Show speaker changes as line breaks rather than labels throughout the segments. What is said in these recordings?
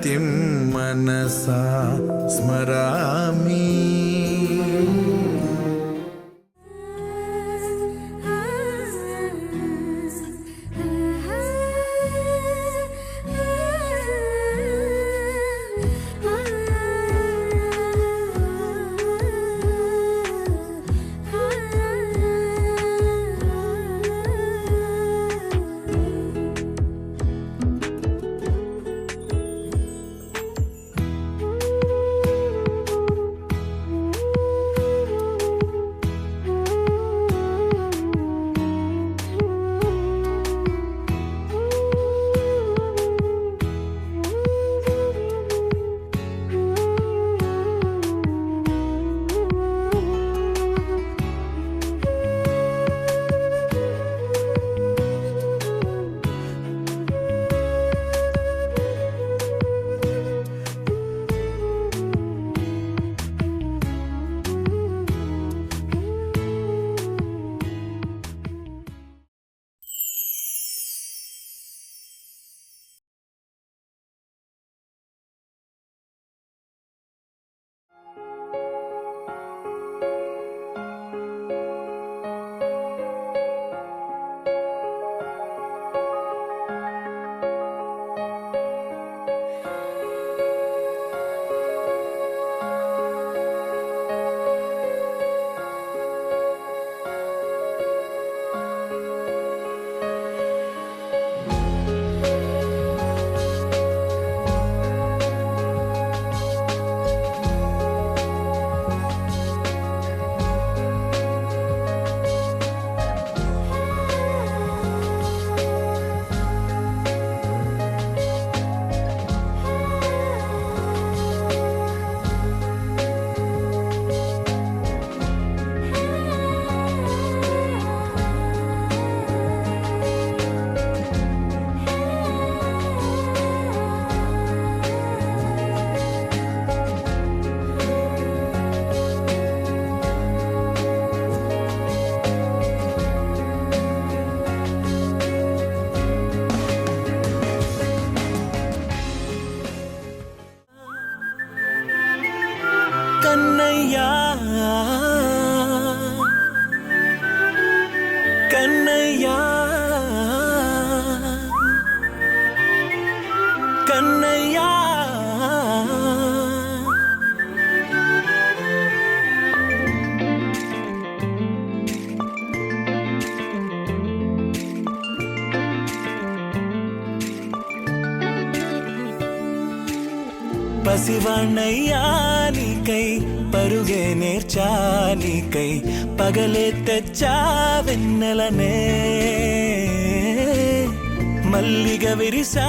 रतिं मनसा स्मरामि।
కన్నయ్యా కన్నయ్యా కన్నయ్యా పసివాణ్ణయ్యా నీకై పరుగే నేర్చా నీకై పగలే తెచ్చా వెన్నెలనే మల్లిగ విరిసా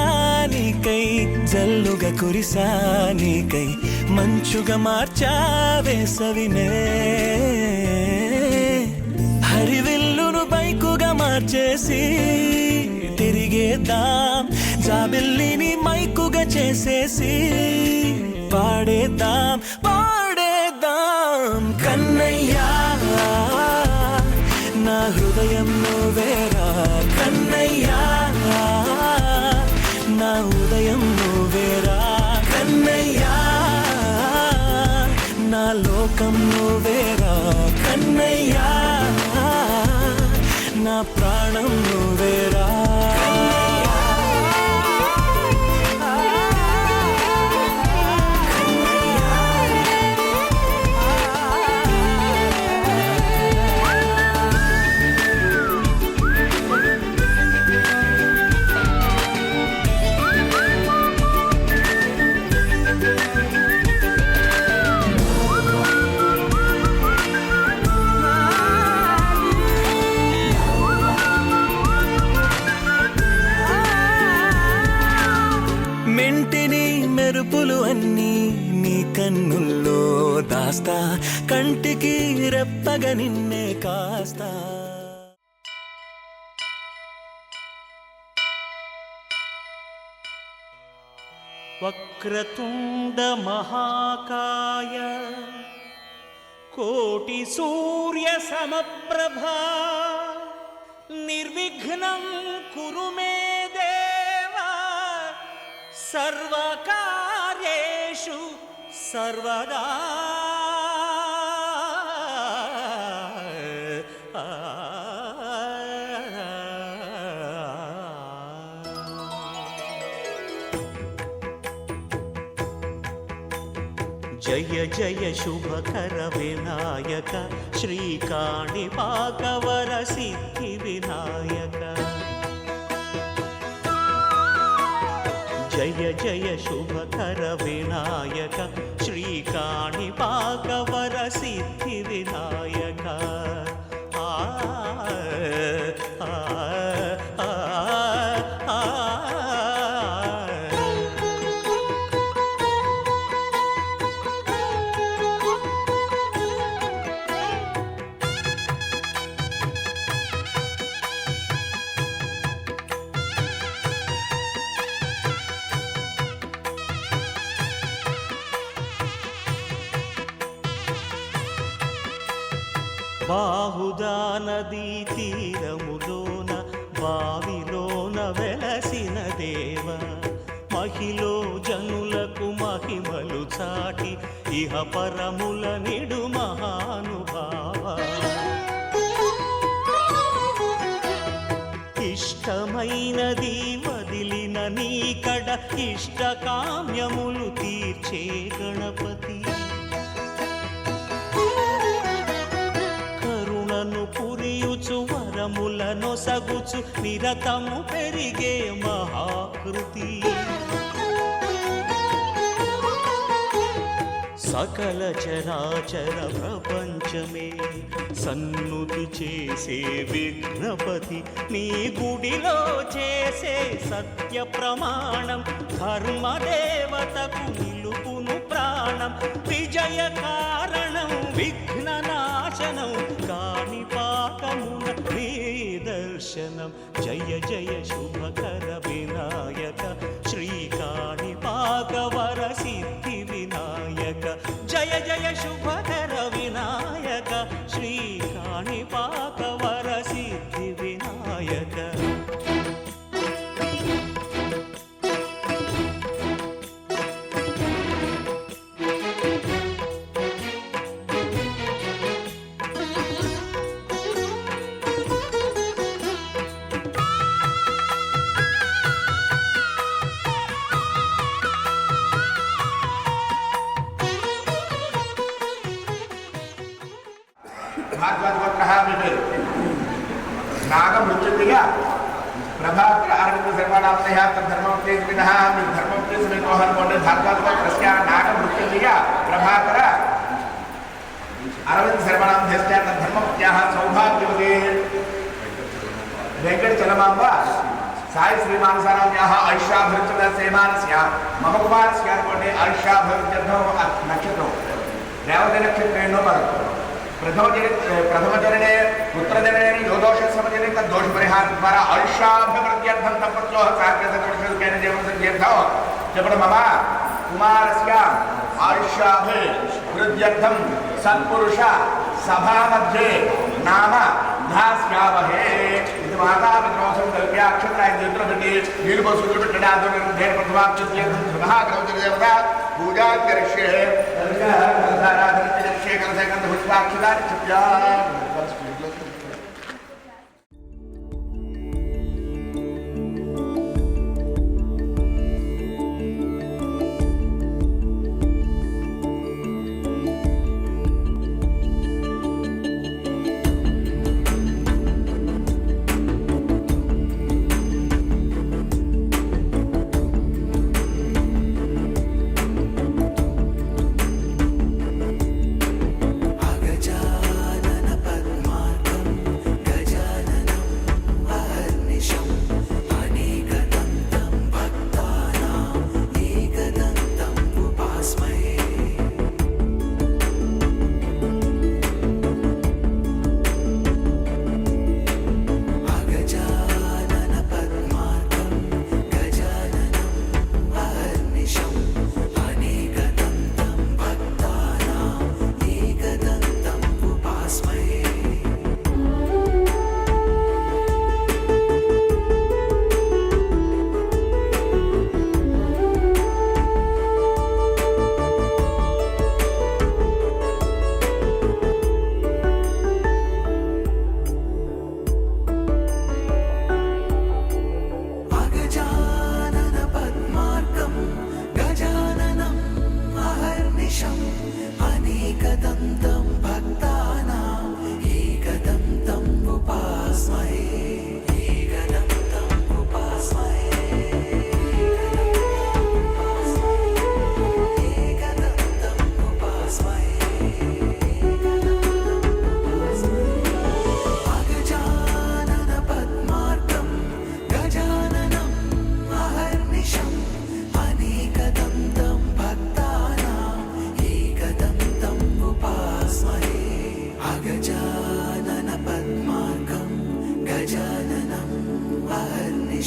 నీకై జల్లుగా కురిసా నీకై మంచుగా మార్చా వేసవినే హరివిల్లును బైకుగా మార్చేసి తిరిగేద్దాం జాబిల్లిని మైకుగా చేసేసి పాడేద్దాం పాడేద్దాం కన్నయ్యా నా హృదయం నువ్వేరా కన్నయ్యా నా ఉదయం నువ్వేరా కన్నయ్యా నా లోకం నువ్వేరా కన్నయ్యా నా ప్రాణం నువ్వేరా మెంటిని మెరుపులు అన్నీ నీ కన్నుల్లో దాస్తా కంటికి రెప్పగా నిన్నే కాస్తా
వక్రతుండ మహాకాయ కోటి సూర్య సమప్రభా నిర్విఘ్నం కురు మే దేవ సర్వకార్యేషు సర్వదా జయ జయ శుభకర వినాయక శ్రీకాణిపాకవర సిద్ధి వినాయక జయ జయ శుభకర వినాయక శ్రీకాణిపాకవర సిద్ధి వినాయక ఆ ఆ ఆ ఆ బాహుదా నదీ తీరములోన బావిలోన వెలసిన దేవ మహిలో జనులకు మహిమలు చాటి ఇహ పరముల నిడు మహానుభావ ఇష్టమైనది వదిలిన నీకడ ఇష్టకామ్యములు తీర్చే గణపతి పురియుచు వరములను సగుచు నిరతము పెరిగే మహాకృతి సకల చరాచర ప్రపంచమే సన్నుతి చేసే విఘ్నపతి నీ గుడిలో చేసే సత్య ప్రమాణం ధర్మదేవతకు నిలుపును ప్రాణం విజయ కారణం విఘ్న నాశనం కాణిపాకమున నీ దర్శనం జయ జయ శుభకర వినాయక శ్రీకాణిపాకవర సిద్ధి వినాయక జయ జయ శుభకర వినాయక శ్రీకాణిపాకవర సిద్ధి వినాయక
నాగమృత్యుండిగా ప్రభాకర అరవింద సర్వనామనయ తద్ధర్మోపదేశినః మీ ధర్మోపదేశమితో అనుకోండి భాగవతస్య నాగమృత్యుండిగా ప్రభాకర అరవింద సర్వనామధేస్య తద్ధర్మోపద్యాః సౌభాగ్యవతే వెంకట చలమాంబ సాయి శ్రీమానసారామ్యాః ఐషాభిరుచిత సేమానస్య మమ కుమారస్య అనుకోండి ఐషాభిరుచితో నక్షత్రం రేవతి నక్షత్రేణో వరకు प्रथमचरणे उत्तरचरणे यो दोषसमचरणे तद्दोषपरिहार द्वारा आयुष्याभिवृद्ध्यर्थं तपस्योः साग्रतदोषकेन जीवनसंध्यर्थः जपण मम कुमारस्य आयुष्याभिवृद्ध्यर्थं सत्पुरुष सभामध्ये नाम धास्यावहे इति मातापितरौ संकल्प्य अक्षत्राय नेत्रपति नीलबसुजुटकडादुर्धे प्रथमाक्षत्रयं महाग्रहदेवता पूजा करिष्ये कलशाराधनस्य कलशगन्ध पुष्पाक्षतानि चित्या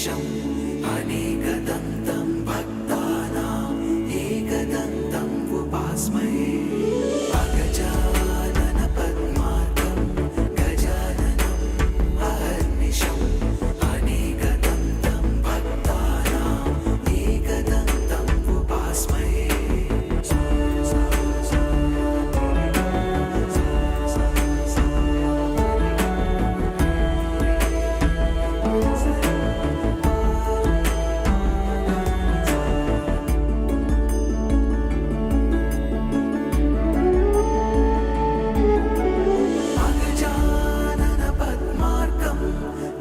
अहर्निशम् अनेकदन्तं भक्तानाम् एकदन्तम् उपास्महे अगजानन पद्मार्कं गजाननम् अहर्निशम् अनेकदन्तं भक्तानाम् एकदन्तम् उपास्महे अगजानन पद्मार्कं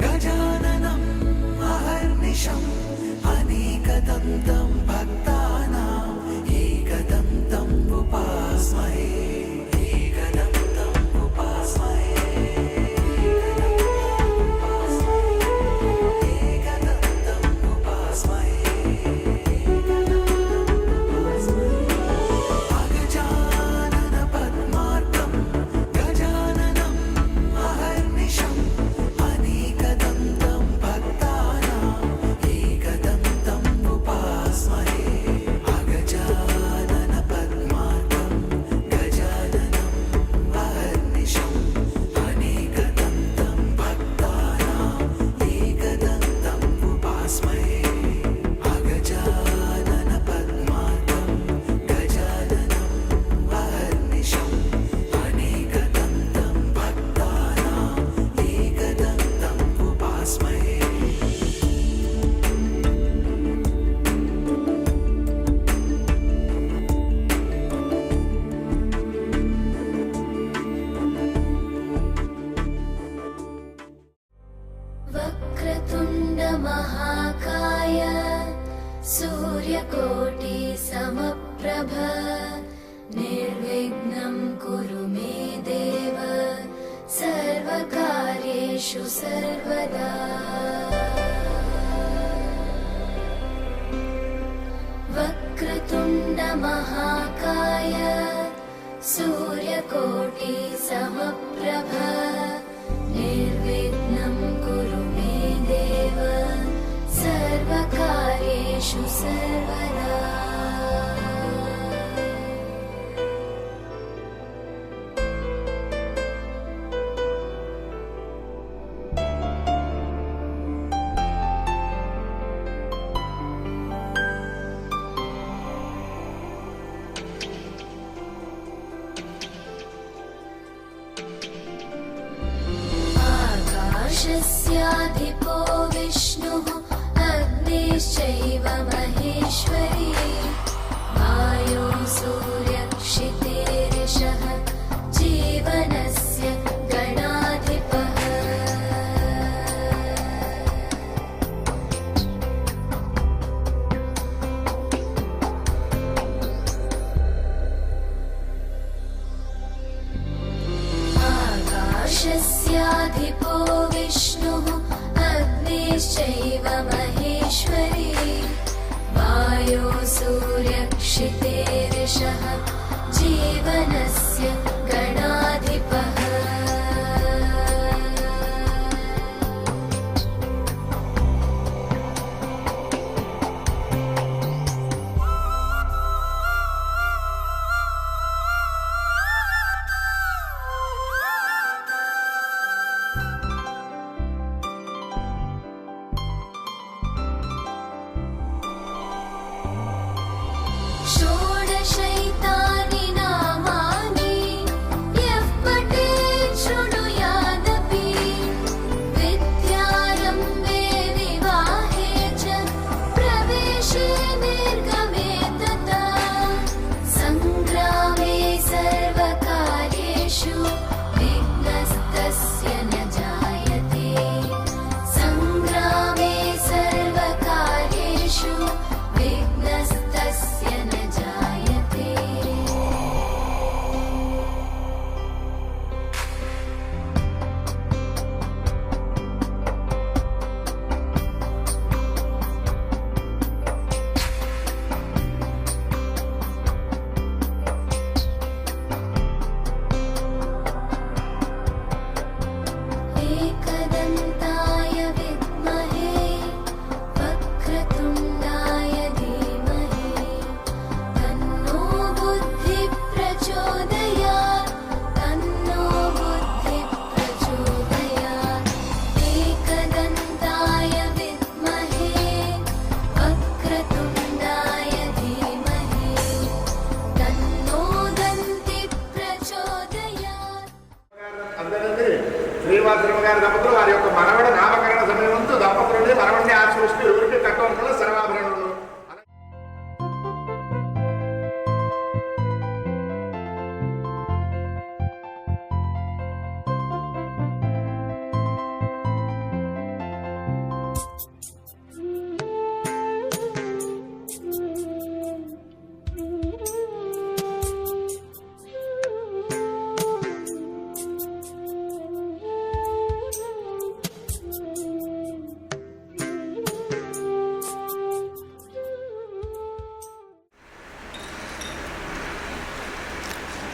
गजाननम् अहर्निशम् अनेकदन्तं भक्तानाम् एकदन्तम् उपास्महे एकदन्तम् उपास्महे एकदन्तम् उपास्महे अगजानन पद्मार्कं गजाननम् अहर्निशम् अनेकदन्तं भक्तानाम् एकदन्तम् उपास्महे अगजानन पद्मार्कं गजाननम् अहर्निशम् अनेकदन्तं भक्तानाम् एकदन्तम् उपास्महे अगजानन पद्मार्कं गजाननम् अहर्निशम् अनेकदन्तं भक्तानाम् एकदन्तम् उपास्महे
वक्रतुण्ड महाकाय सूर्यकोटि समप्रभ निर्विघ्नं कुरु मे देव सर्वकार्येषु सर्वदा वक्रतुण्ड महाकाय सूर्यकोटि समप्रभ निर्विघ्नं कुरु मे देव सर्वकार्येषु सर्वदा आकाशस्याधिपो विष्णुः अग्निश्चैव महेश्वरी वायो सूर्यक्षितेरिषः जीवनस्य गणाधिपः आकाशस्याधिपो विष्णुः अग्निश्चैव महेश्वरी वायो सूर्यक्षितेरिषः जीवनस्य गणाधिपः षोडशैतानि नामानि
శ్రీనివాసరావు గారి దంపతులు వారి యొక్క మనవడ నామకరణ సమయం దంపతులని మనవడిని ఆశ్రయిస్తూ ఎవరికి కట్టవలసిన సర్వాభరణులు.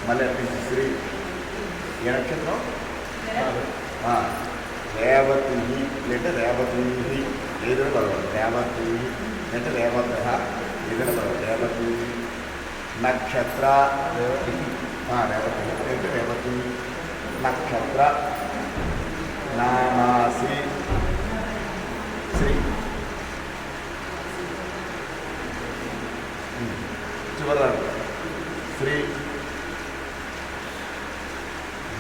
మళ్ళీ శ్రీ ఏ నక్షత్రం రేవతి లేదా రేవతి ఏదైనా పర్వాలేదు. రేవతి అంటే రేవత ఏదైనా పర్వాలేదు. రేవతి నక్షత్ర రేవతి అంటే రేవతి నక్షత్ర నామాసి శ్రీ చివరి శ్రీ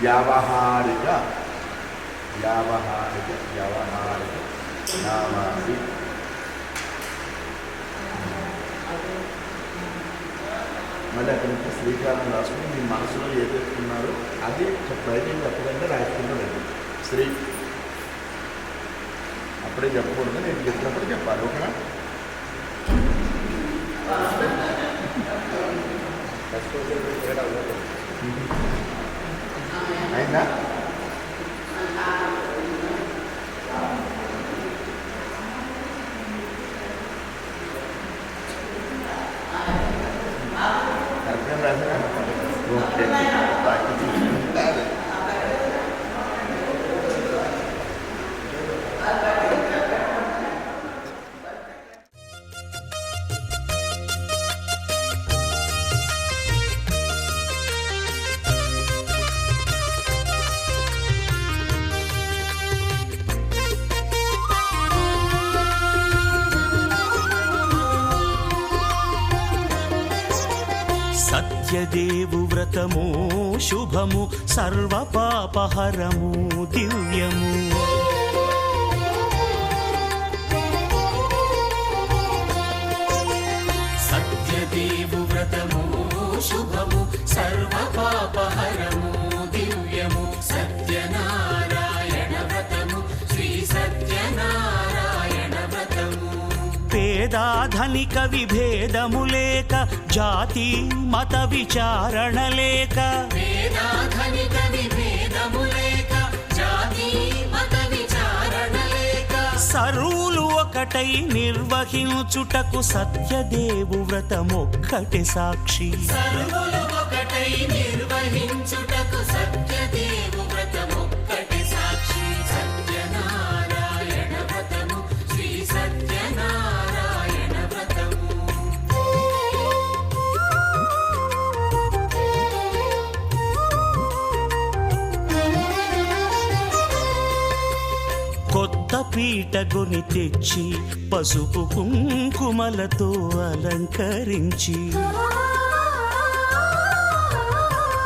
వ్యావహారిక నామాసి మళ్ళీ అక్కడి నుంచి శ్రీకారం రాసుకుని మీ మనసులో ఏదైతున్నారో అది బయటకు చెప్పదంటే రాసుకుంటూ శ్రీ అప్పుడే చెప్పకూడదు. నేను చెప్పినప్పుడు చెప్పాలి. ఓకేనా? అయిందా? కరెక్ట్గా రాసారా? ఓకే.
సత్యదేవు వ్రతము శుభము సర్వపాపహరము దివ్యము. సత్యదేవు వ్రతము శుభము సర్వపాపహరము దివ్యము. సత్యనారాయణ వ్రతము శ్రీ సత్యనారాయణ వ్రతము. పేదాధనిక విభేదము లేక జాతి మత విచారణ లేక పేదాధనిక విభేదము లేక జాతి మత విచారణ లేక సర్వులు ఒకటై నిర్వహించుటకు సత్యదేవు వ్రతమొక్కటి సాక్షి. సర్వులు ఒకటై నిర్వహించుటకు సత్యదేవు వ్రతమొక్కటి సాక్షి. సత్యనారాయణ వ్రతము శ్రీ సత్యనారాయణ వ్రతము. కొత్త పీటగుని తెచ్చి పసుపు కుంకుమలతో అలంకరించి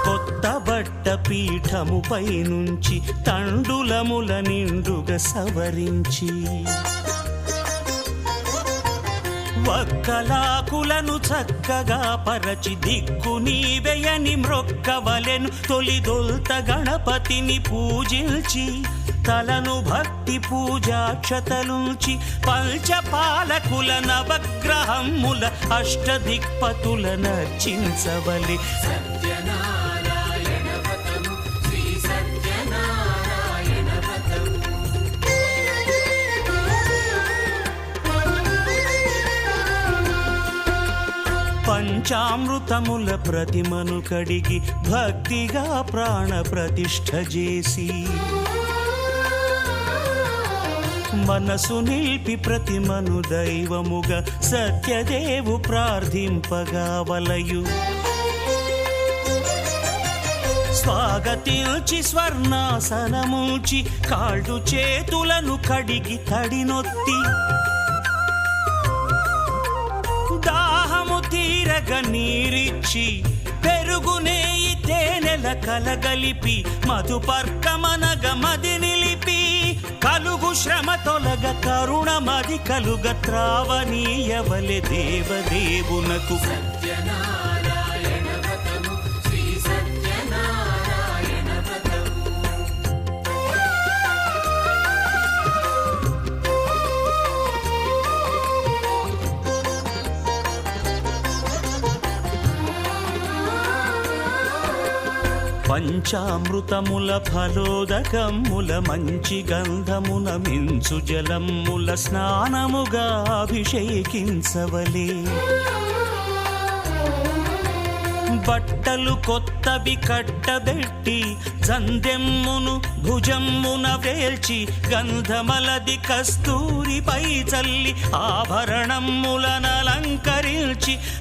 కొత్త బట్ట పీఠముపై నుంచి తండులముల నిండుగా సవరించి వక్కలాకులను చక్కగా పరచి దిక్కు నీవెయని మ్రొక్కవలెను. తొలిదొల్త గణపతిని పూజించి తలను భక్తి పూజాక్షతలుంచి పంచపాలకుల నవగ్రహముల అష్టదిక్పతుల నర్చించవలి. సత్యనారాయణ వ్రతము శ్రీ సత్యనారాయణ వ్రతము. పంచామృతముల ప్రతిమను కడిగి భక్తిగా ప్రాణ ప్రతిష్ఠ చేసి మనసు నిలిపి ప్రతిమను దైవముగా సత్యదేవు ప్రార్థింపగా వలయు. స్వాగతించి స్వర్ణాసనముంచి కాళ్ళు చేతులను కడిగి తడినొత్తి దాహము తీరగ నీరిచ్చి పెరుగు నెయ్యి తేనెల వేల కలగలిపి మధుపర్కమనగ మది నిలిపి కలుగు శ్రమ తొలగ కరుణ మది కలుగ త్రావనీయవలె దేవదేవునకు పంచామృతముల ఫలోదకముల మంచి గంధమున మించు జలముల స్నానముగా అభిషేకించవలే బట్టలు కొత్తవి కట్టబెట్టి జందెమ్మును భుజమ్మున వేల్చి గంధమలది కస్తూరిపై చల్లి ఆభరణములనలంకరించి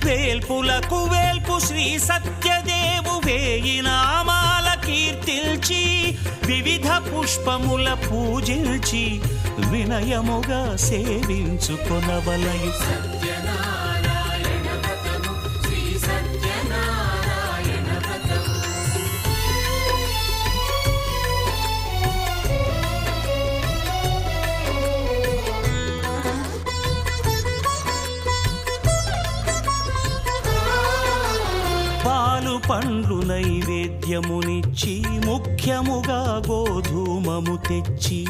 వేల్పులకు వేల్పు శ్రీ సత్యదేవు వేయి నామాల కీర్తిల్చి వివిధ పుష్పముల పూజించి వినయముగా సేవించుకొనవలయు పాలు పండ్లు నైవేద్యమునిచ్చి ముఖ్యముగా గోధూమము తెచ్చి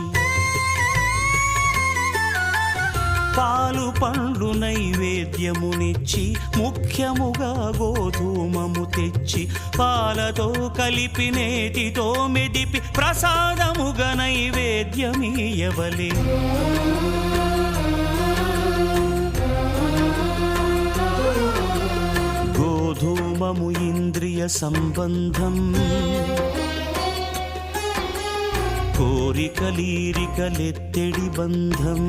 పాలు పండ్లు నైవేద్యమునిచ్చి ముఖ్యముగా గోధూమము తెచ్చి పాలతో కలిపి నేటితో మెదిపి ప్రసాదముగా నైవేద్యమీయవలే గోధూమము ఇంద్రియ సంబంధం కోరికలీరికలెత్తెడి బంధం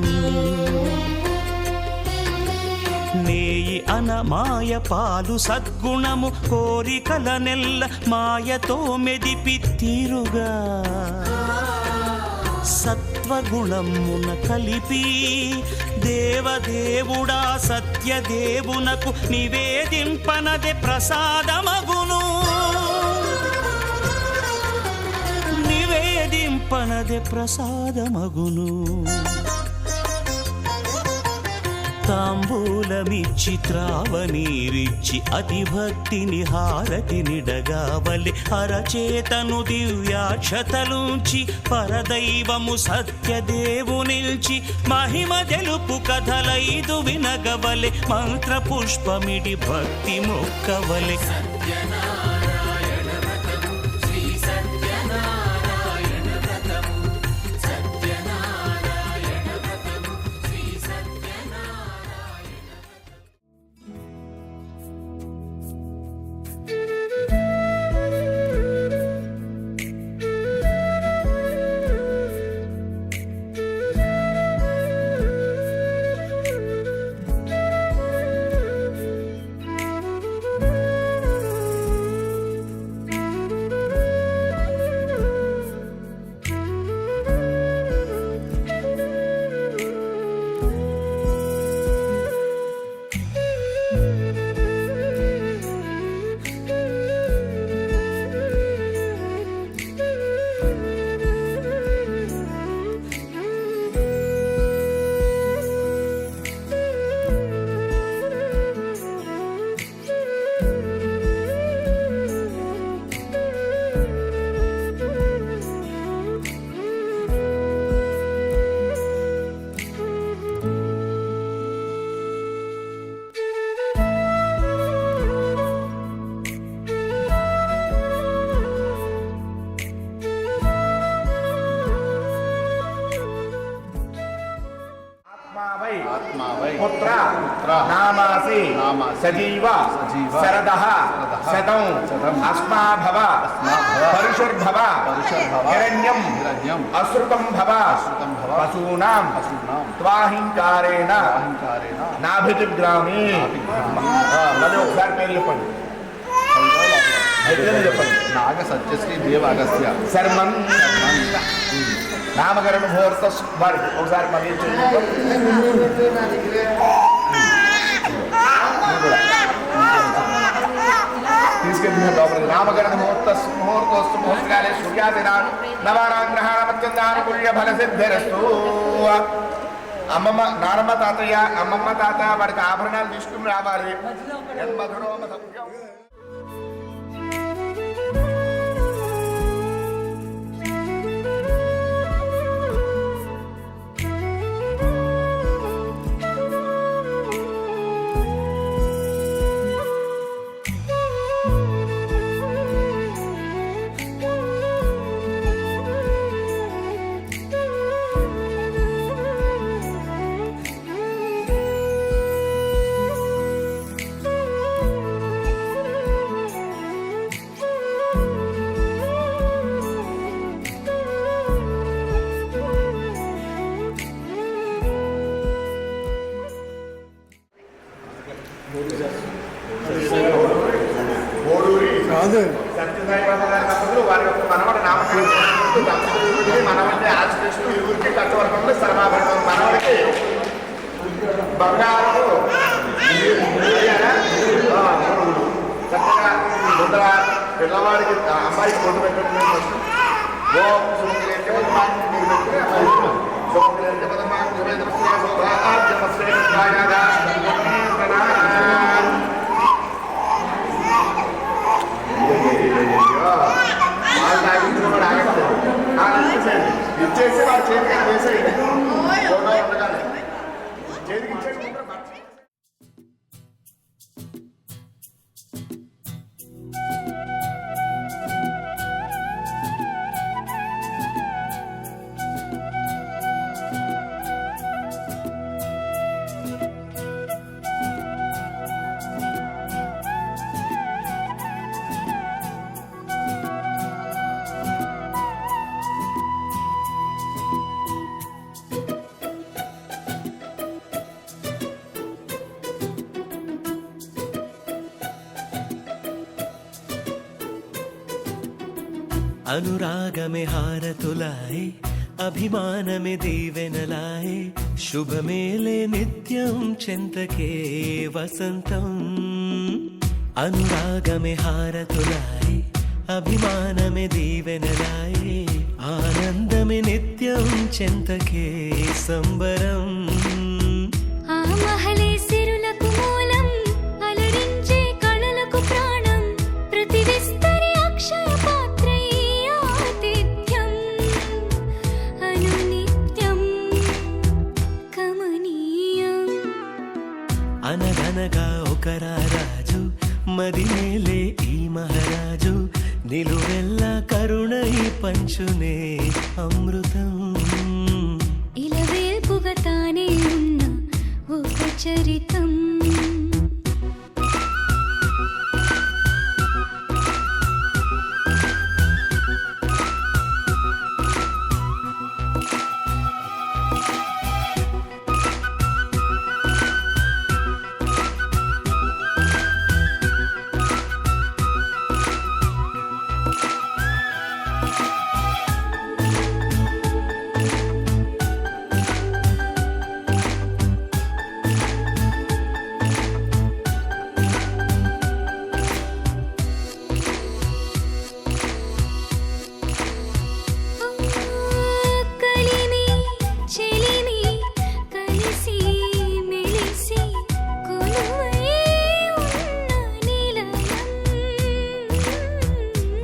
నేయి అనమాయ పాలు సద్గుణము కోరికల నెల్ల మాయతో మెదిపి తీరుగా సత్వగుణమున కలిపి దేవదేవుడా సత్యదేవునకు నివేదింపనదే ప్రసాదమగును నివేదింపనదే ప్రసాదమగును తాంబూలమిచ్చి త్రావనీరిచ్చి అతిభక్తిని హారతి నిడగావలి అరచేతను దివ్యాక్షతలుంచి పరదైవము సత్యదేవు నిల్చి మహిమ తెలుపు కథలైదు వినగవలె మంత్ర పుష్పమిడి భక్తి మొక్కవలె
పుత్ర నామాసి సజీవ శరదః శతం అస్మాభవ పరిశుర్భవ హిరణ్యం అశ్రుతం భవ పశూనాం త్వాహింకారేణ నాభిజిగ్రామి. మళ్ళీ ఒకసారి పేరు చెప్పండి. చెప్పండి.
నాగ సత్యశ్రీ దేవ అగస్త్య
శర్మం నామకరణ ముహూర్త వారికి ఒకసారి మళ్ళీ తీసుకెళ్ళి
తీసుకెళ్ళిన లోపలికి నామకరణ ముహూర్తోస్తు ముహూర్తకాలే సూర్యాదినాడు నవారాగ్రహాణమత్యందానుకూల్య ఫల సిద్ధిరస్తు. అమ్మమ్మ నానమ్మ తాతయ్య అమ్మమ్మ తాత వాడికి ఆభరణాలు తీసుకుని రావాలి. మధురోమ సత్యం.
కాదు
సత్యసాయి బాబా గారి దంపతులు వారి యొక్క మనవడు నామకరణం మనవడిని ఆశ్రయిస్తూ ఇరువురికి కట్టవర్గంలో సర్వాభరణం. మనవడికి బంగారు చక్కగా ముందర పిల్లవాడికి అమ్మాయికి కొట్టు పెట్టడం. ఓం సుమంగళేంద్ర పదమాన్ మీరు పెట్టుకుని అమ్మాయి సుమంగళేంద్ర పదమాన్ యువేంద్ర ఇచ్చేసి వాడు చేతికి వేసేయండి. చేతికి ఇచ్చేసి
అనురాగమే హారతులాయే అభిమానమే దీవెనలాయే శుభమేలే నిత్యం చెంతకే వసంతం. అనురాగమే హారతులాయే అభిమానమే దీవెనలాయే ఆనందమే నిత్యం చెంతకే సంబరం.
ఆ మహలే సిరులకు మూలం అలరించే కళలకు ప్రాణం ప్రతి విస్తరి అక్షయ పాత్రై ఆతిథ్యం అనునిత్యం కమనీయం.
అనగనగా ఒక రాజు మదినేలే ఈ మహారాజు నిలువెల్లా కరుణై పంచునే అమృతం.
ఇలవేల్పుగా తానే ఉన్న ఒక చరితం.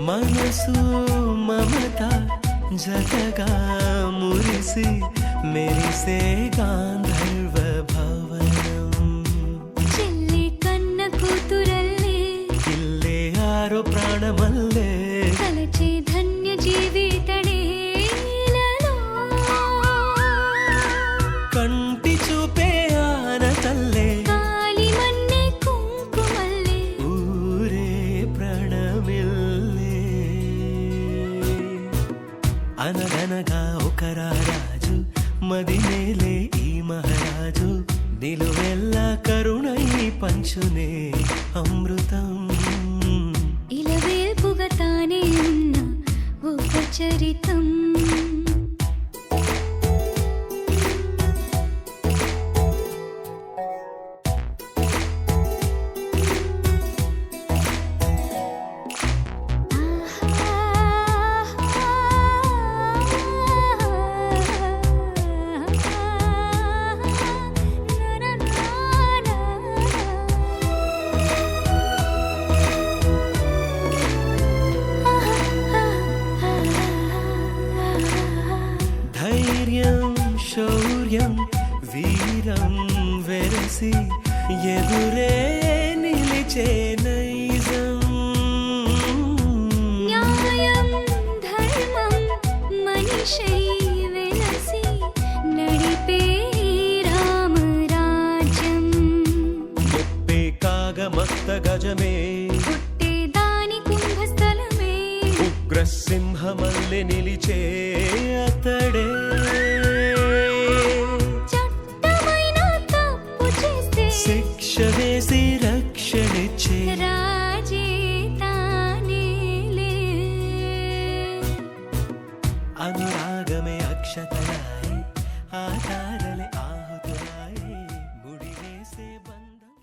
మనసు మమత జతగా మురిసి మెరిసే గాంధర్వ భవనం.
చెల్లి కన్న కూతురల్లే
ఇల్లే ఆరో ప్రాణమల్లే
కలచే ధన్య జీవితడేలలో
కంటి చూపే ఆన తల్లే
కాలి మన్నే కుంకుమల్లే
ఊరే ప్రణమిల్లే. అనగనగా ఒక రాజు మదినేలే ఈ మహారాజు నిలువెల్లా కరుణై పంచునే అమృతం.
ఇలవేల్పుగా తానే ఉన్న ఒక చరితం.
నిలిచే నైజం
న్యాయం ధర్మం మనిషై వెలసి నడిపే రామరాజ్యం
ముప్పే కాగమత్త గజమే
పుట్టే దాని కుంభస్థలమే
ఉగ్రసింహమల్లె నిలిచే అతడే
చట్టమైన తప్పు చేస్తే
శిక్ష వేసి రక్షణిచ్చే
రాజే తానేలే
అనురాగమే అక్షతలాయే ఆ తారలే ఆహుతులాయే ముడివేసే బంధం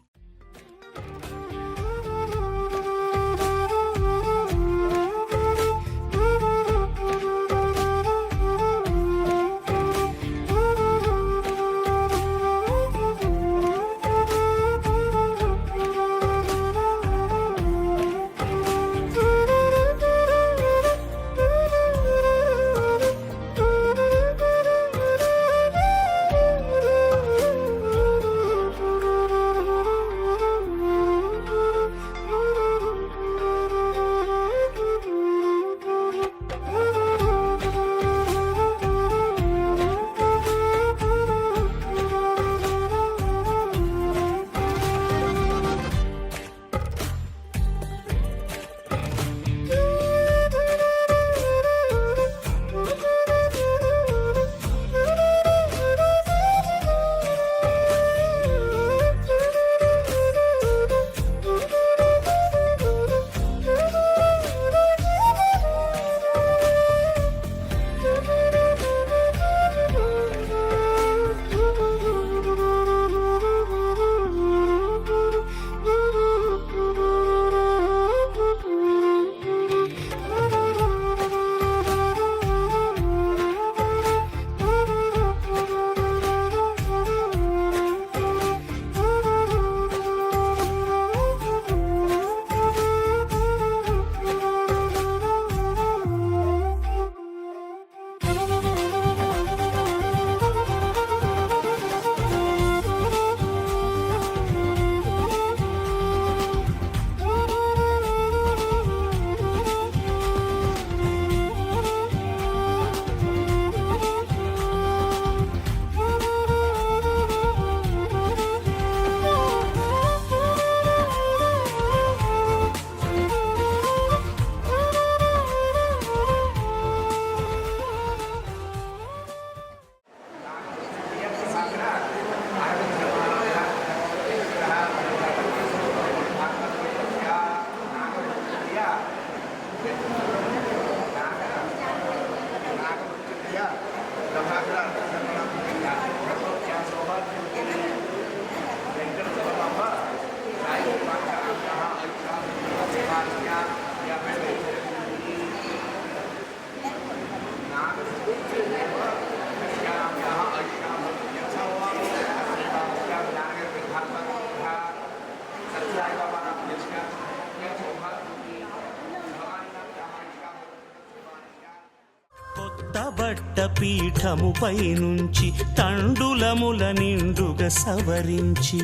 కొత్తబట్ట పీఠముపై నుంచి తండులముల నిండుగా సవరించి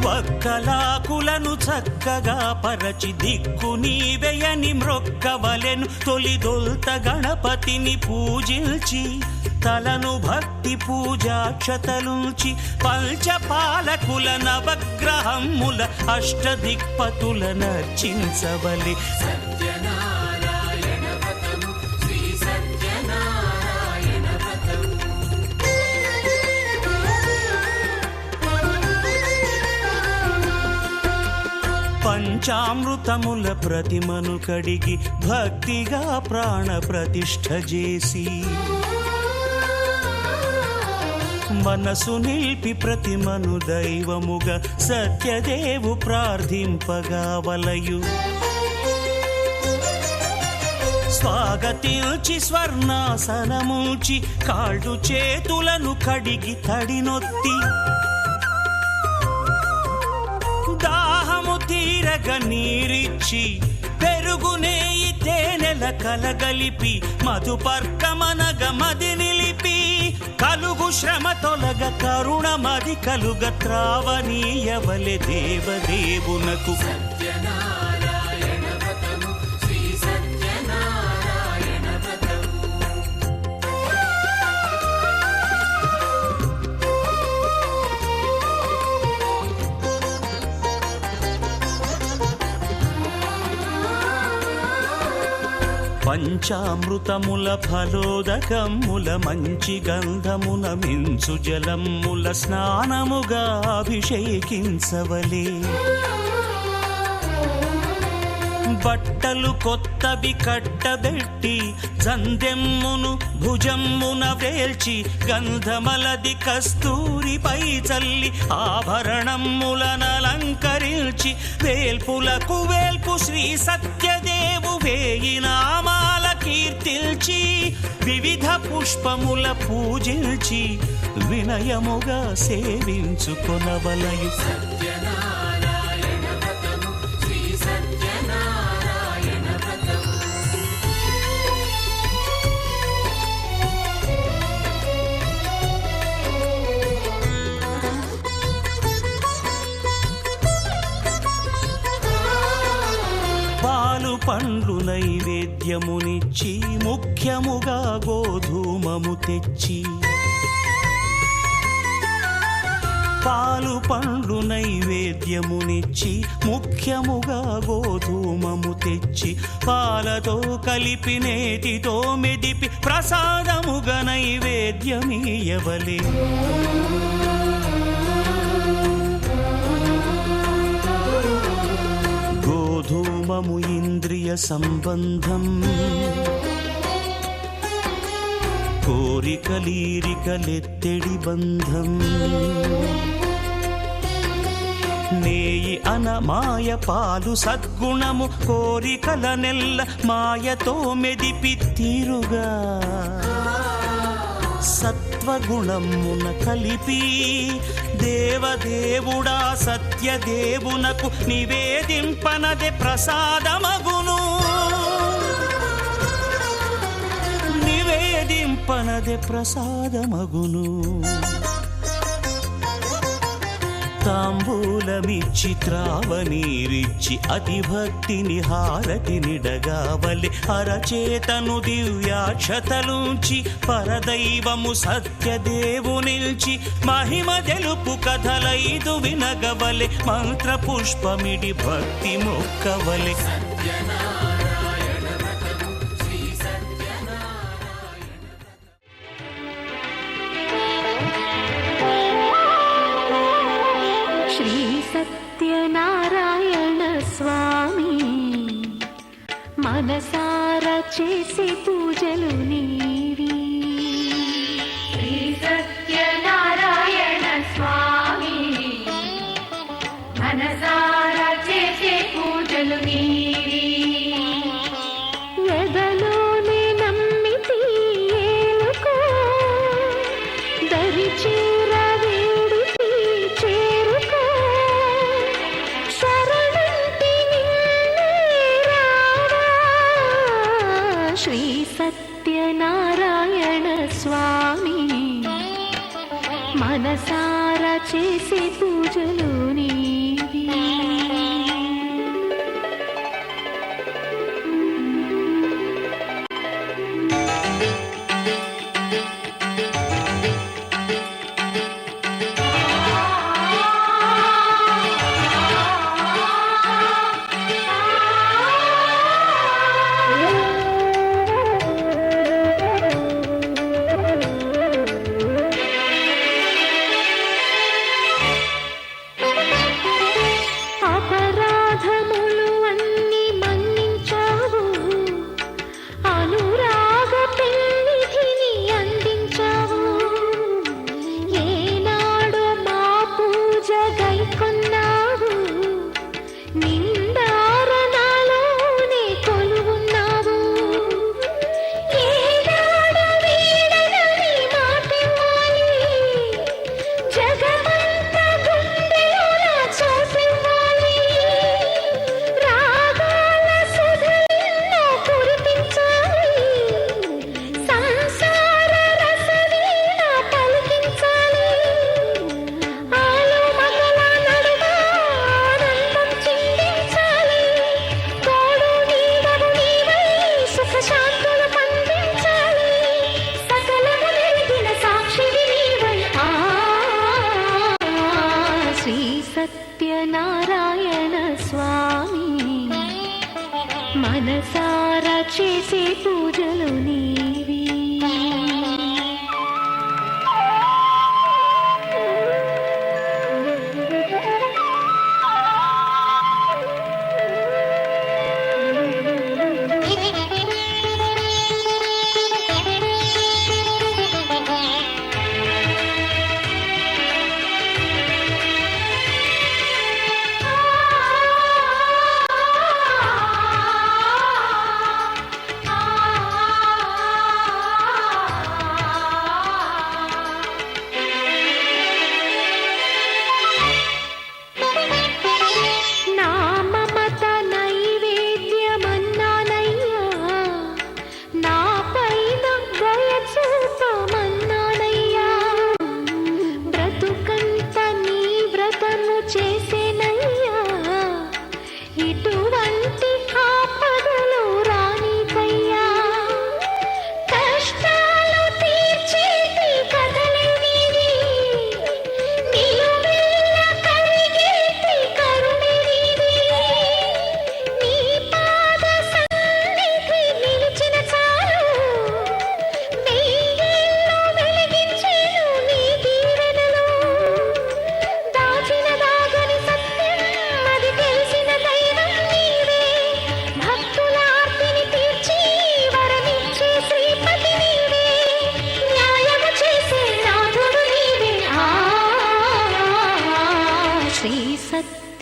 వక్కలాకులను చక్కగా పరచి దిక్కు నీవెయని మ్రొక్కవలెను తొలిదొల్త గణపతిని పూజించి తలను భక్తి పూజాక్షతలుంచి పంచపాలకుల నవగ్రహముల అష్టదిక్పతుల నర్చించవలి పంచామృతముల ప్రతిమను కడిగి భక్తిగా ప్రాణ ప్రతిష్ఠ చేసి మనసు నిలిపి ప్రతిమను దైవముగా సత్యదేవు ప్రార్థింపగా వలయు స్వాగతించి స్వర్ణాసనముంచి కాళ్ళు చేతులను కడిగి తడినొత్తి దాహము తీరగ నీరిచ్చి పెరుగునేయి తేనెల కలగలిపి మధుపర్కమనగ మది నిలిపి కలుగు శ్రమ తొలగ కరుణమది కలుగ త్రావనీయవలె దేవదేవునకు పంచామృతముల ఫలోదకముల మంచి గంధమున మించు జలముల స్నానముగా అభిషేకించవలే బట్టలు కొత్తవి కట్టబెట్టి జందెమ్మును భుజమ్మున వేల్చి గంధమలది కస్తూరిపై చల్లి ఆభరణములనలంకరించి వేల్పులకు వేల్పు శ్రీ సత్యదేవు వేయి నామాల కీర్తిల్చి వివిధ పుష్పముల పూజించి వినయముగా సేవించుకొనవలయు పండ్లు నైవేద్యమునిచ్చి ముఖ్యముగా గోధూమము తెచ్చి పాలు పండ్లు నైవేద్యమునిచ్చి ముఖ్యముగా గోధూమము తెచ్చి పాలతో కలిపి నేతితో మెదిపి ప్రసాదముగా నైవేద్యమీయవలే గోధూమము ఇంద్రియ సంబంధం కోరికలీరికలెత్తెడి బంధం నేయి అనమాయ పాలు సద్గుణము కోరికల నెల్ల మాయతో మెదిపి తీరుగా సత్వగుణమున కలిపి దేవదేవుడా సత్యదేవునకు నివేదింపనదే ప్రసాదమగును నివేదింపనదే ప్రసాదమగును తాంబూలమిచ్చి త్రావనీరిచ్చి అతి భక్తిని హారతి నిడగావలి అరచేతను దివ్యాక్షతలుంచి పరదైవము సత్యదేవు నిల్చి మహిమ తెలుపు కథలైదు వినగవలె మంత్ర పుష్పమిడి భక్తి మొక్కవలె
సత్యనారాయణ స్వామి మనసారా చేసే పూజలు నీవి శ్రీ సత్యనారాయణ స్వామి మనసారా చేసే పూజలు నీవి ఎదలోనే నమ్మితి ఏలుకో దరిచే సత్యనారాయణ స్వామి మనసారా చేసే పూజలు నీవి మనసారా చేసే పూజలు నీవి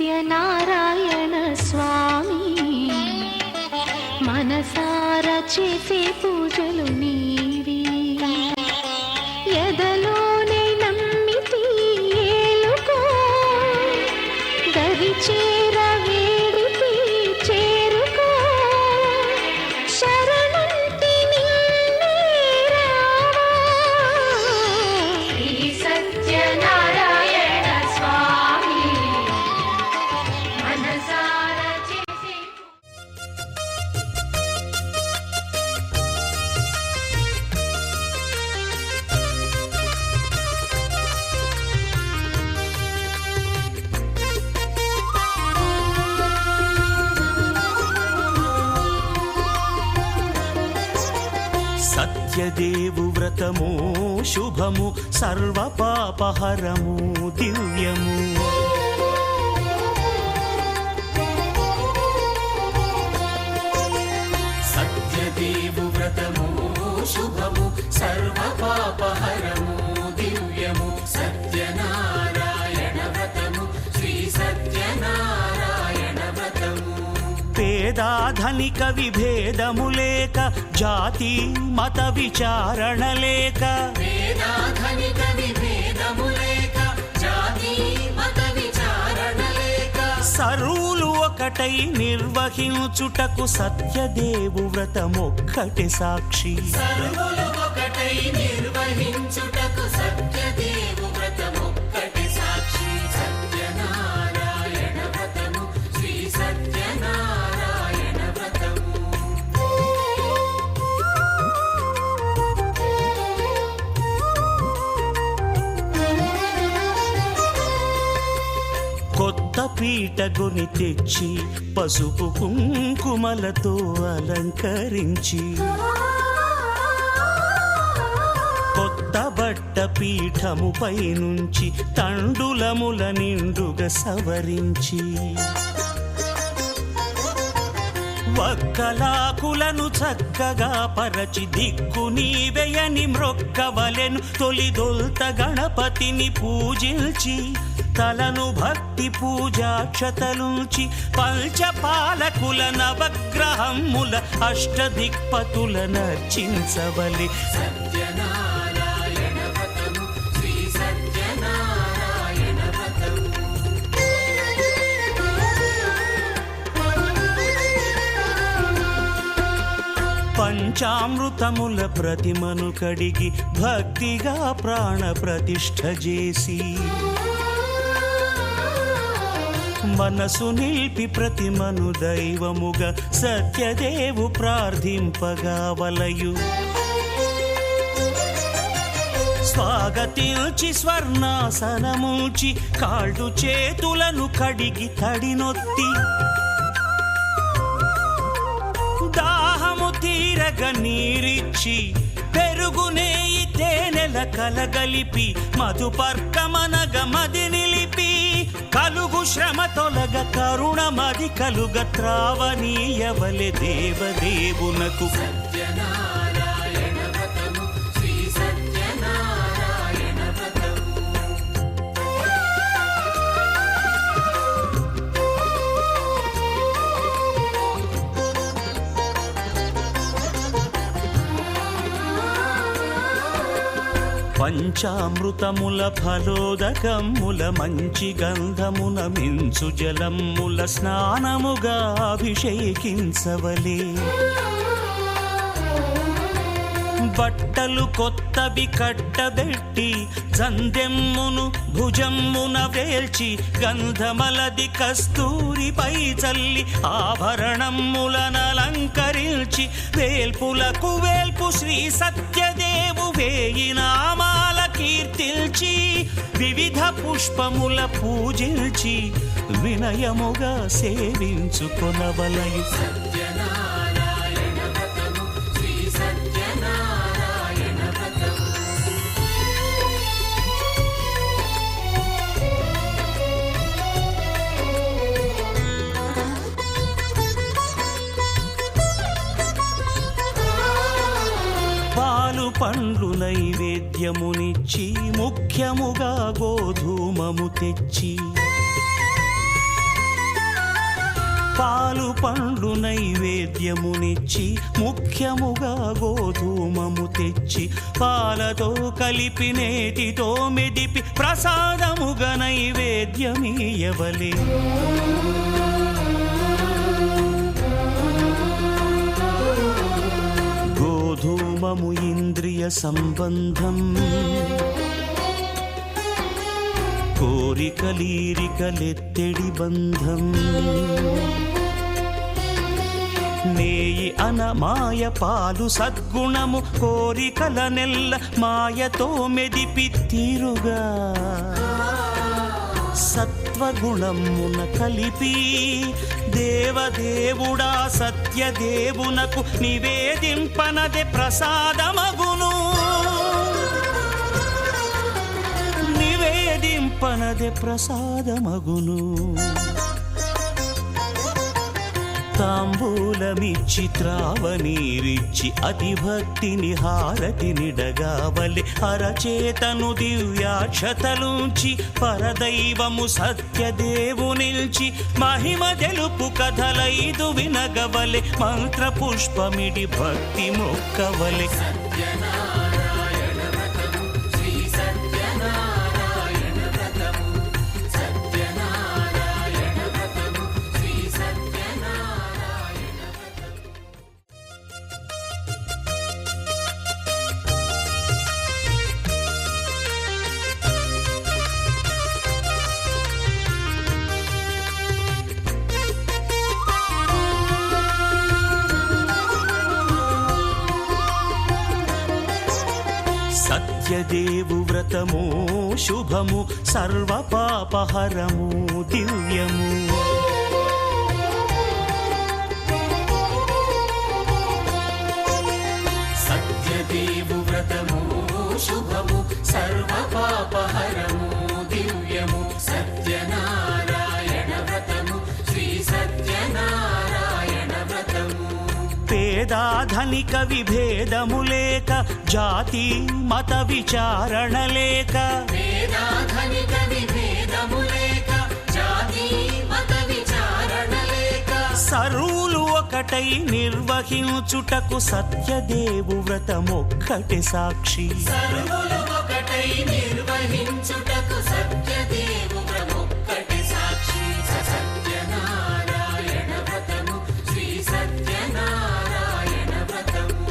సత్యనారాయణ స్వామి మనసారా చేసే పూజలు నీవి ఎదలోనే నమ్మితి ఏలుకో దరి చేర వేడితి చేరుకో శరణంటి నిన్నే రావా శ్రీ సత్యనారాయణ స్వామి మనసారా చేసే
సత్యదేవు వ్రతము శుభము సర్వ పాపహరము దివ్యము సత్యదేవు వ్రతము శుభము సర్వ పాపహరము దివ్యము సత్యనారాయణ వ్రతము శ్రీ సత్యనారాయణ వ్రతము పేదాధనిక విభేదము లేక జాతి మత విచారణ లేక పేదాధనిక విభేదము లేక జాతి మత విచారణ లేక సర్వులు ఒకటై నిర్వహించుటకు సత్యదేవు వ్రతమొక్కటి సాక్షి సర్వులు ఒకటై నిర్వహించుటకు సత్యదేవు వ్రతమొక్కటి సాక్షి సత్యనారాయణ వ్రతము శ్రీ సత్యనారాయణ వ్రతము కొత్త పీటగొని తెచ్చి పసుపు కుంకుమలతో అలంకరించి కొత్త బట్ట పీఠముపై నుంచి తండులముల నిండుగా సవరించి వక్కలాకులను చక్కగా పరచి దిక్కు నీవెయని మ్రొక్కవలెను తొలిదొల్త గణపతిని పూజించి తలను భక్తి పూజాక్షతలుంచి పంచపాలకుల నవగ్రహముల అష్టదిక్పతుల నర్చించవలె సత్యనారాయణ వ్రతము శ్రీ సత్యనారాయణ వ్రతము పంచామృతముల ప్రతిమను కడిగి భక్తిగా ప్రాణ ప్రతిష్ఠ చేసి మనసు నిలిపి ప్రతిమను దైవముగా సత్యదేవు ప్రార్థింపగా వలయు స్వాగతించి స్వర్ణాసనముంచి కాళ్ళు చేతులను కడిగి తడినొత్తి నీరిచ్చి పెరుగు నేయి తేనెల కలగలిపి మధుపర్కమనగ మది నిలిపి కలుగు శ్రమ తొలగ కరుణ మది కలుగ త్రావనీయవలె దేవదేవునకు
సత్యనారాయణ వ్రతము శ్రీ సత్యనారాయణ వ్రతము
పంచామృతముల ఫలోదకముల మంచి గంధమున మించు జలముల స్నానముగా అభిషేకించవలే బట్టలు కొత్తవి కట్టబెట్టి జందెమ్మును భుజమ్మున వేల్చి గంధమలది కస్తూరిపై చల్లి ఆభరణములనలంకరించి వేల్పులకు వేల్పు శ్రీ సత్యదేవు వేయి నామాల కీర్తిల్చి వివిధ పుష్పముల పూజించి వినయముగా సేవించుకొనవలయు
సత్యనారాయణ వ్రతము శ్రీ సత్యనారాయణ వ్రతము
పాలు పండ్లు నైవేద్యమునిచ్చి ముఖ్యముగా గోధూమము తెచ్చి పాలు పండ్లు నైవేద్యమునిచ్చి ముఖ్యముగా గోధూమము తెచ్చి పాలతో కలిపి నేతితో మెదిపి ప్రసాదముగా నైవేద్యమీయవలే గోధూమము ఇంద్రియ సంబంధం కోరికలీరికలెత్తెడి బంధం నేయి అనమాయ పాలు సద్గుణము కోరికల నెల్ల మాయతో మెదిపి తీరుగా సత్వగుణమున కలిపి దేవదేవుడా సత్యదేవునకు నివేదింపనదే ప్రసాదమగును నివేదింపనదే ప్రసాదమగును తాంబూలమిచ్చి త్రావనీరిచ్చి అతిభక్తిని హారతినిడగావలె అరచేతను దివ్యాక్షతలుంచి పరదైవము సత్యదేవునిల్చి మహిమ తెలుపు కథలైదు వినగవలె మంత్ర పుష్పమిడి భక్తి మొక్కవలె
సత్యనారాయణ వ్రతము శ్రీ సత్యనారాయణ వ్రతము సత్యనారాయణ వ్రతము శ్రీ సత్యనారాయణ వ్రతము
సత్యదేవు వ్రతము శుభము సర్వపాపహరము దివ్యము
సత్యదేవు వ్రతము శుభము సర్వపాపహరము దివ్యము సత్యనారాయణ వ్రతము శ్రీ సత్యనారాయణ వ్రతము
పేదాధనిక విభేదము లేక జాతి మత విచారణ లేక
వేదాధనిక విభేదము లేక జాతి మత విచారణ లేక
సర్వులు ఒకటై నిర్వహించుటకు సత్యదేవు వ్రతమొక్కటి సాక్షి
సర్వులు ఒకటై నిర్వహించుటకు సత్యదేవు వ్రతమొక్కటి సాక్షి సత్యనారాయణ వ్రతము శ్రీ సత్యనారాయణ వ్రతము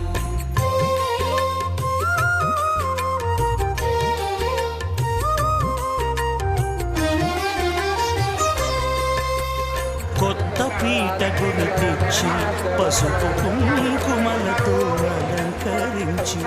కొత్త పీటకుని తెచ్చి పసుపు కుంకుమలతో అలంకరించి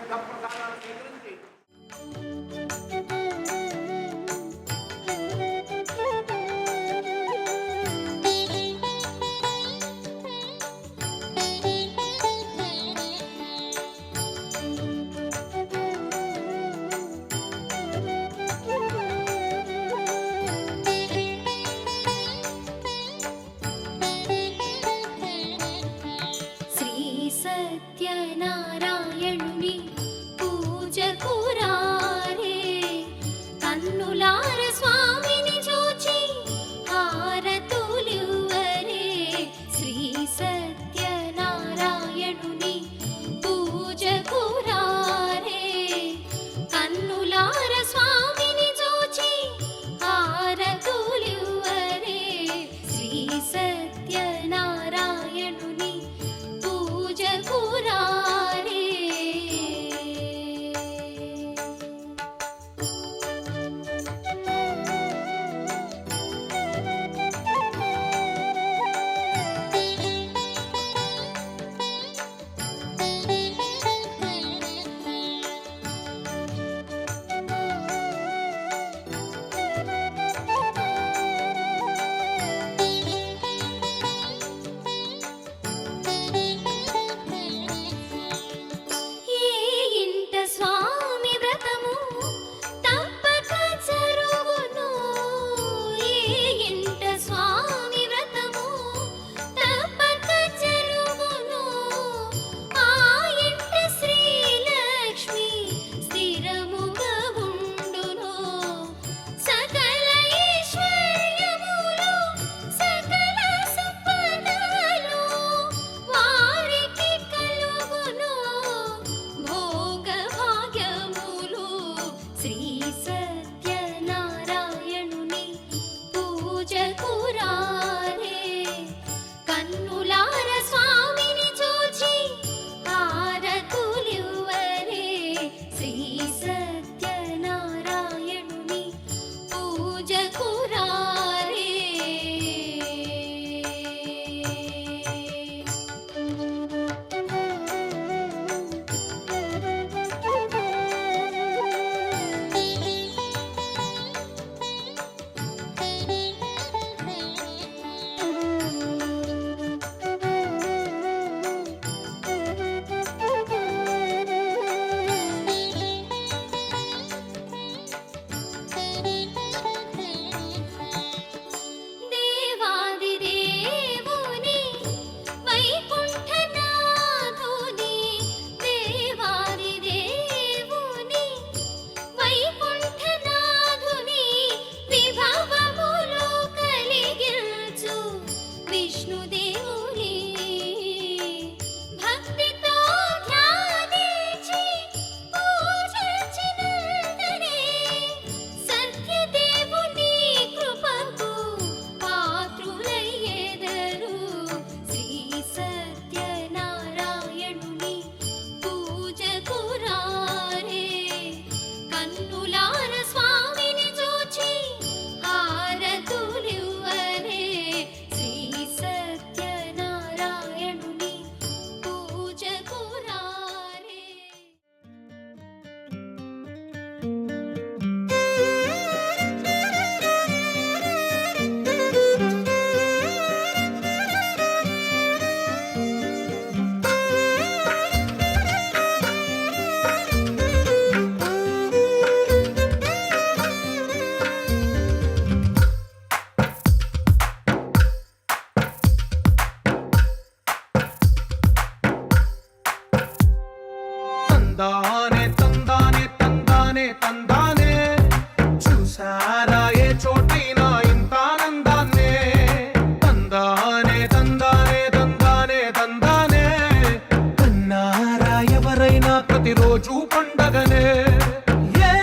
తీర్థప్రసాదాన్ని స్వీకరించి
శ్రీ సత్యనారాయణుని పూజకు రారే కన్నులార స్వామిని చూచి హారతులివ్వరే శ్రీ సత్యనారాయణుని పూజకు రారే కన్నులార స్వామిని చూచి హారతులివ్వరే శ్రీ సత్యనారాయణుని పూజకు రారే ఏ ఇంట స్వామి వ్రతము తప్పక జరుగును ఏ ఇంట స్వామి వ్రతము తప్పక జరుగును ఆ ఇంట శ్రీలక్ష్మి స్థిరముగా ఉండును సకల ఐశ్వర్యములు సకల సంపదలు వారికి కలుగును భోగ భాగ్యములు శ్రీ సత్యనారాయణుని పూజకు రారే కన్నులార స్వామిని చూచి హారతులివ్వరే శ్రీ సత్యనారాయణుని పూజకు రారే దేవాది దేవుని వైకుంఠనాథుని దేవాది దేవుని వైకుంఠనాథుని విభవములు కలిగించు విష్ణుదేవుని భక్తితో ధ్యానించి పూజించినంతనే సత్యదేవుని కృపకు పాత్రులయ్యెదరు శ్రీ సత్యనారాయణుని పూజకు రారే కన్నులార స్వామిని చూచి హారతులివ్వరే శ్రీ సత్యనారాయణుని పూజకు రారే
తందానే తందానే తందానే తందానే చూసారా ఏ చోటైనా ఇంత ఆనందాన్నే తందానే తందానే తందానే తందానే కన్నారా ఎవరైనా ప్రతిరోజు పండగనే ఏ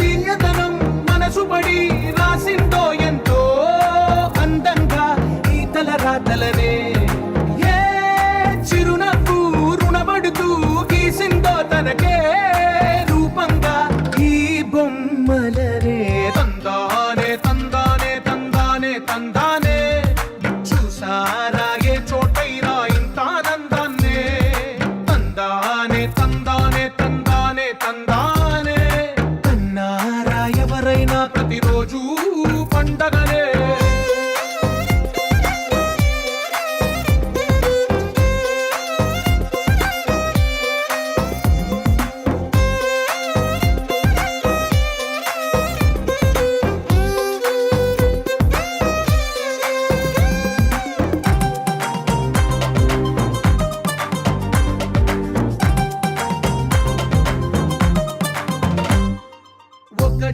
తీయదనం మనసు పడి రాసిందో ఎంతో అందంగా ఈ తలరాతలనే ఏ చిరునవ్వు రుణపడుతూ గీసిందో తనకే రూపంగా ఈ బొమ్మలనే తందానే తందానే తందానే తందానే చూసారా ఏ చోటైనా ఇంత ఆనందాన్నే తందానే తందానే తందానే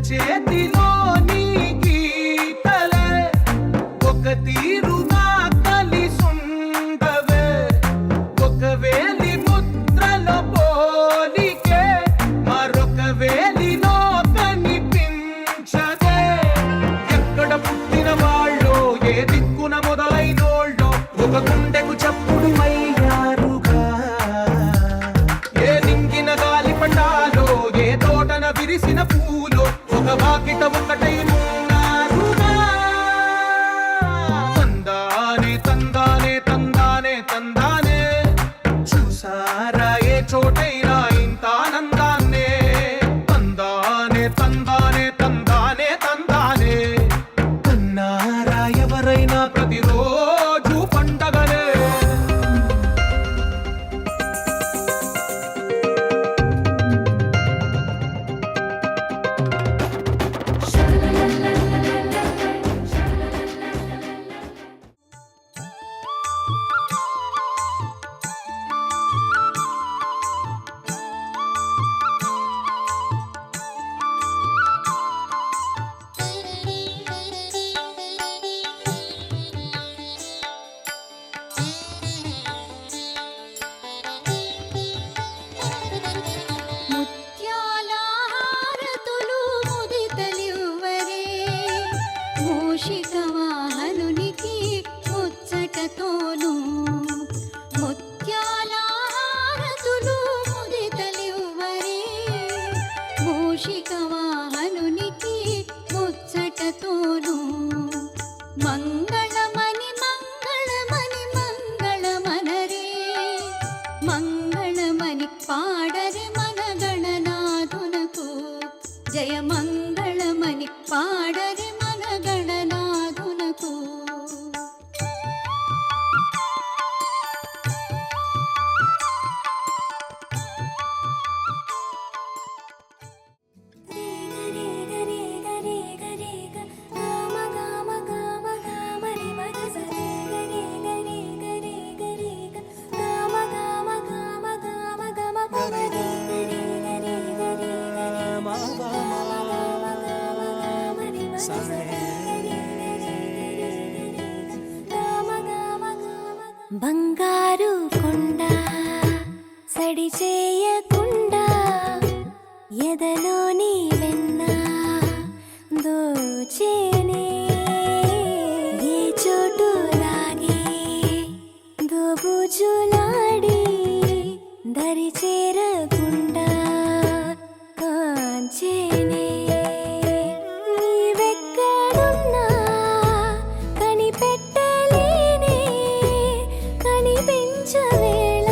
చేతిలో నీ గీతలే ఒక తీరుగా కలిసుండవే ఒక వేలి ముద్రల పోలికే మరొక వేలిలో కనిపించదే ఎక్కడ పుట్టిన వాళ్ళో ఏ దిక్కున మొదలైనోళ్ళో ఒక గుండెకు చప్పుడు అయ్యారుగా ఏ నింగిన గాలి పటాలో ఏ తోటన విరిసిన పూలో ఒక వాకిట ఒకటై ఉన్నారుగా తందానే తందానే తందానే తందానే చూసారా ఏ చోటైనా ఇంత ఆనందాన్నే తందానే తందానే తందానే తందానే కన్నారా ఎవరైనా ప్రతిరోజు పండగలే
ముత్యాల హారతులు ముదితలివ్వరే మూషిక వాహనునికి ముచ్చటతోను ముత్యాల హారతులు ముదితలివ్వరే మూషిక వాహనునికి ముచ్చటతోను మంగళమని మంగళమని మంగళమనరే మంగళమని పాడరే మన గణనాథునకు జయ మంగళమని పాడరే మన గణనాథునకు బంగారు కొండ సడి చేయకుండా ఎదలోని వెన్న దోచేనే ఏ చోటు లాగే దోబుజులాడి దరి చేరకుండా కాంచేనే నీవెక్కడున్నా కనిపెట్టలేనే కనిపించవేళ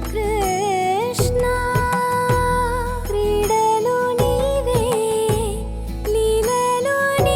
కృష్ణ క్రీడలు నీవే లీలలు నీవే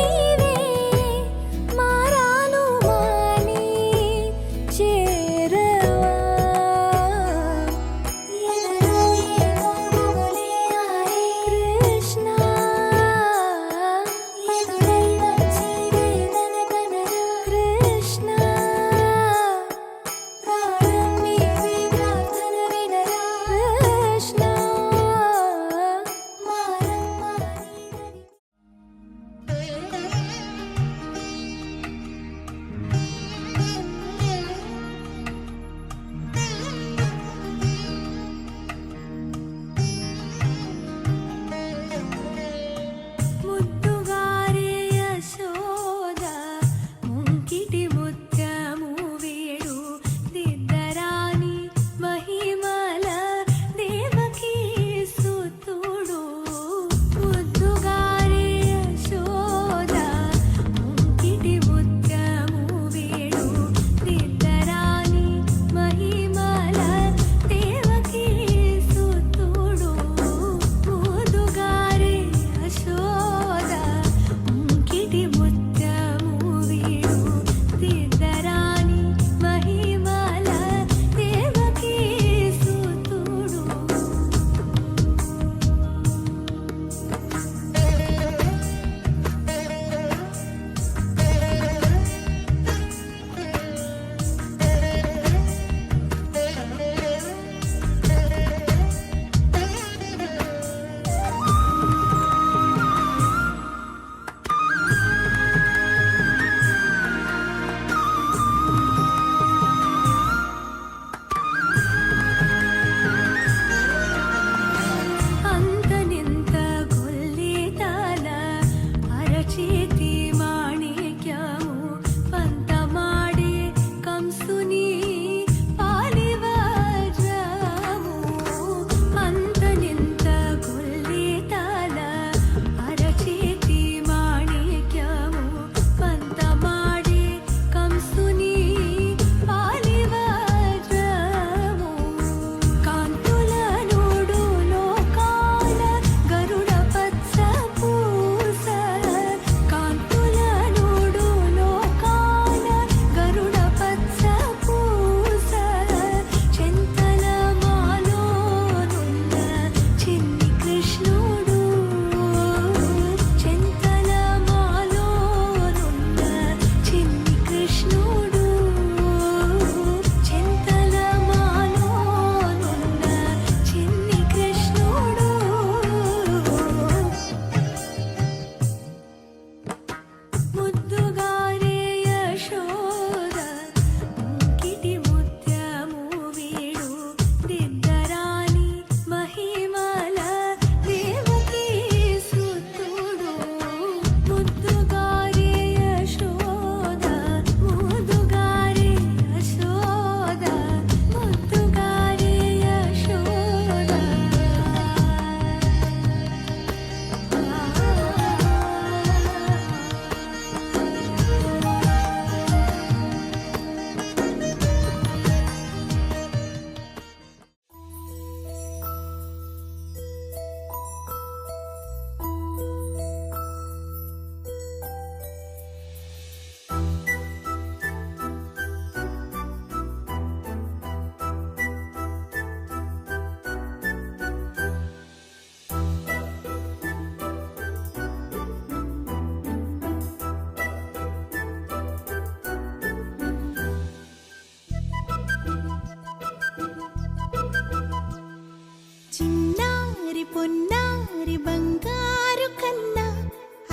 పొన్నారి బంగారు కన్నా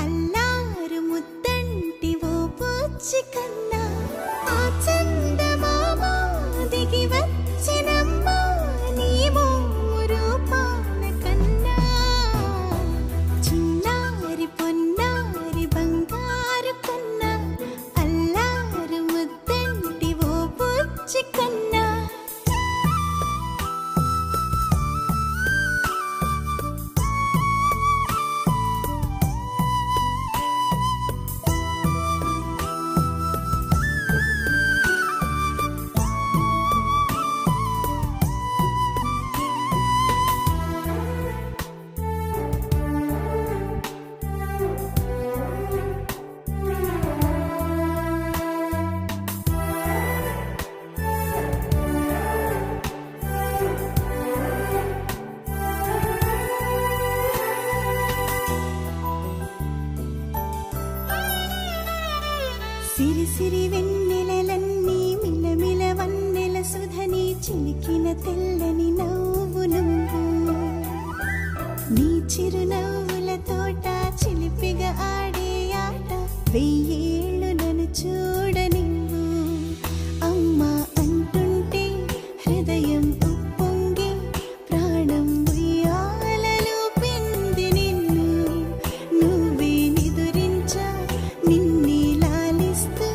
అల్లారు ముద్దంటి ఓ పూచి కన్నా ఆ చందమామ దిగి వచ్చినమ్మ నీ రూపాల కన్నా చిన్నారి పొన్నారి బంగారు కన్నా అల్లారు ముద్దంటి ఓ పూచి కన్నా సిరి సిరి వెన్నెలలన్నీ మిలమిల వన్నెల సుధని చిలికిన తెల్లని నవ్వు నువ్వు నీ చిరునవ్వుల తోట చిలిపిగా ఆడే ఆట వెయ్యేళ్ళు నన్ను చూడ నువ్వు అమ్మా అంటుంటే హృదయం ఉప్పొంగి ప్రాణం ఉయ్యాలలో పిండి నిన్ను నువ్వే నిదురించా నిన్నే లాలిస్తూ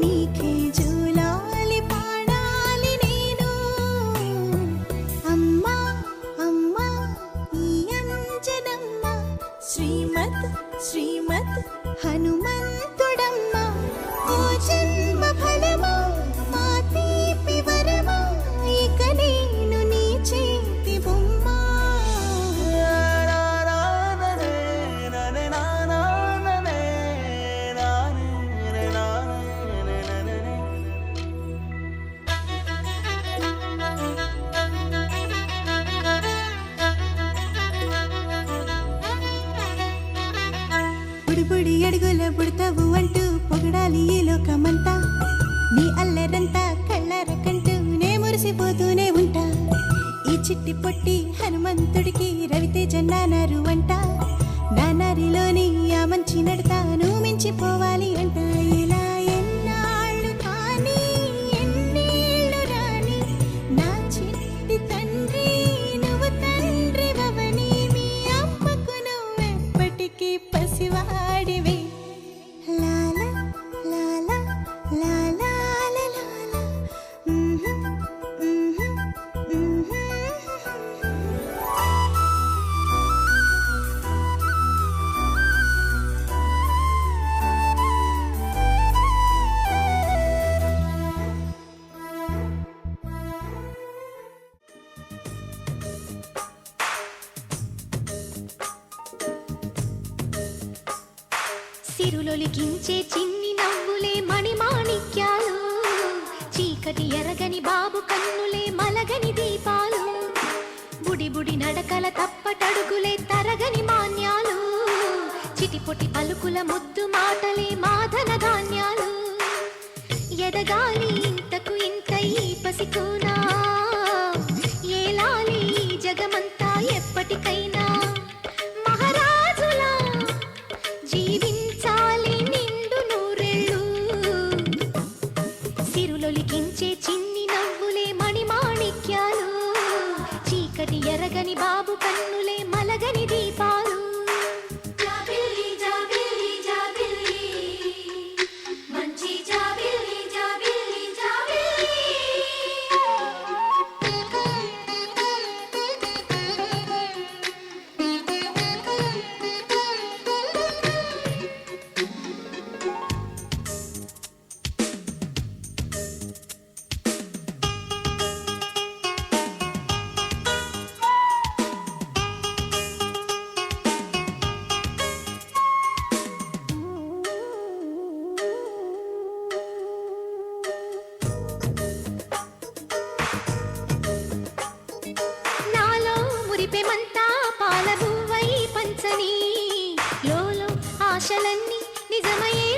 నీకే జూలాలి పాడాలి నేను అమ్మా అమ్మా ఈ అంజనమ్మ శ్రీమత్ శ్రీమత్ హనుమంతుడమ్మ ఓ జన్మ ఫలమా మా తీపి వరమా ఇక నేను నీ చేతి బొమ్మ బుడి అడుగుల బుడతావు అంటూ పొగడాలి ఈ లోకమంతా నీ అల్లరంతా కళ్ళరకంటూ నే మురిసిపోతూనే ఉంటా ఈ చిట్టి పొట్టి హనుమంతుడికి రవితేజ నానారు అంట నానారిలోని ఆ మంచి నడతాను మించిపోవాలి అంట ఇలా ఎన్నాళ్ళు కానీ ఎన్నేళ్ళు రాని నా చిట్టి తండ్రి నువ్వు తండ్రి వవని మీ అమ్మకు నువ్వెప్పటికీ పసివాడివి లాల లాల లాల లాల
సిరులొలికించే చిన్ని నవ్వులే మణిమాణిక్యాలు చీకటి ఎరగని బాబు కన్నులే మలగని దీపాలు బుడి బుడి నడకల తప్పటడుగులే తరగని మాన్యాలు చిటిపొటి పలుకుల ముద్దు మాటలే మాధన ధాన్యాలు ఎదగాలి ఇంతకు ఇంత ఈ పసికోనా ఏలాలి ఈ జగమంతా ఎప్పటికైనా మహారాజులా జీవించాలి నిండు నూరేళ్ళు సిరులొలికించే చిన్ని నవ్వులే మణిమాణిక్యాలు చీకటి ఎరగని బాబు కన్నులే మలగని దీపాలు జాబిల్లి జాబిల్లి జాబిల్లి మంచి జాబిల్లి జాబిల్లి జాబిల్లి మురిపెమంతా పాల బువ్వై పంచని లోలో ఆశలన్నీ నిజమయ్యే